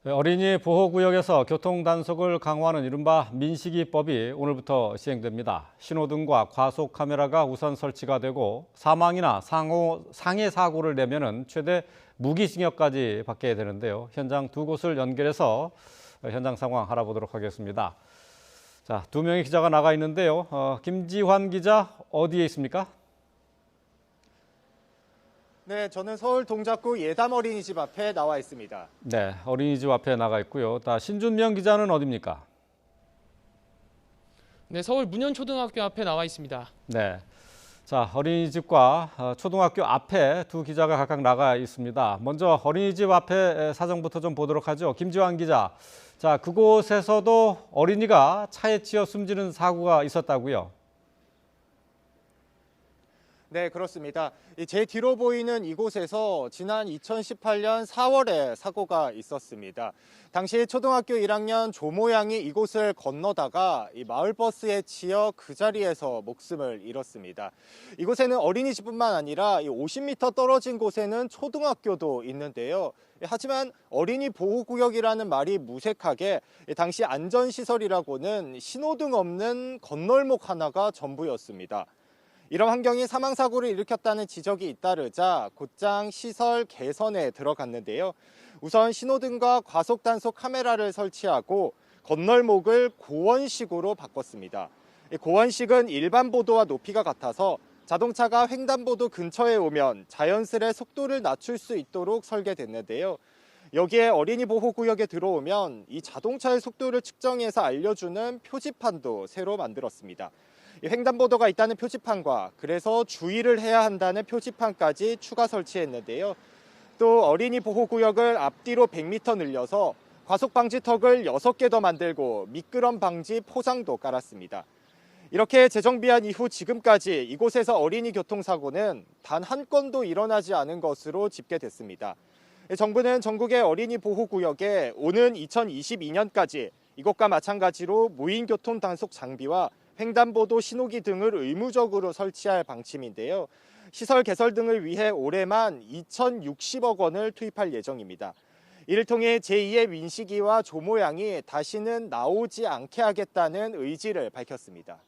어린이 보호구역에서 교통단속을 강화하는 이른바 민식이법이 오늘부터 시행됩니다. 신호등과 과속 카메라가 우선 설치가 되고 사망이나 상해 사고를 내면은 최대 무기징역까지 받게 되는데요. 현장 두 곳을 연결해서 현장 상황 알아보도록 하겠습니다. 자, 두 명의 기자가 나가 있는데요. 김지환 기자 어디에 있습니까? 네, 저는 서울 동작구 예담 어린이집 앞에 나와 있습니다. 네, 어린이집 앞에 나가 있고요. 신준명 기자는 어디입니까? 네, 서울 문현초등학교 앞에 나와 있습니다. 네. 자, 어린이집과 초등학교 앞에 두 기자가 각각 나가 있습니다. 먼저 어린이집 앞에 사정부터 좀 보도록 하죠. 김지환 기자. 자, 그곳에서도 어린이가 차에 치여 숨지는 사고가 있었다고요? 네, 그렇습니다. 제 뒤로 보이는 이곳에서 지난 2018년 4월에 사고가 있었습니다. 당시 초등학교 1학년 조모 양이 이곳을 건너다가 마을버스에 치여 그 자리에서 목숨을 잃었습니다. 이곳에는 어린이집뿐만 아니라 50m 떨어진 곳에는 초등학교도 있는데요. 하지만 어린이 보호구역이라는 말이 무색하게 당시 안전시설이라고는 신호등 없는 건널목 하나가 전부였습니다. 이런 환경이 사망사고를 일으켰다는 지적이 잇따르자 곧장 시설 개선에 들어갔는데요. 우선 신호등과 과속단속 카메라를 설치하고 건널목을 고원식으로 바꿨습니다. 고원식은 일반보도와 높이가 같아서 자동차가 횡단보도 근처에 오면 자연스레 속도를 낮출 수 있도록 설계됐는데요. 여기에 어린이 보호구역에 들어오면 이 자동차의 속도를 측정해서 알려주는 표지판도 새로 만들었습니다. 횡단보도가 있다는 표지판과 그래서 주의를 해야 한다는 표지판까지 추가 설치했는데요. 또 어린이 보호구역을 앞뒤로 100m 늘려서 과속방지턱을 6개 더 만들고 미끄럼 방지 포장도 깔았습니다. 이렇게 재정비한 이후 지금까지 이곳에서 어린이 교통사고는 단 한 건도 일어나지 않은 것으로 집계됐습니다. 정부는 전국의 어린이 보호구역에 오는 2022년까지 이것과 마찬가지로 무인 교통 단속 장비와 횡단보도 신호기 등을 의무적으로 설치할 방침인데요. 시설 개설 등을 위해 올해만 2,060억 원을 투입할 예정입니다. 이를 통해 제2의 민식이와 조모 양이 다시는 나오지 않게 하겠다는 의지를 밝혔습니다.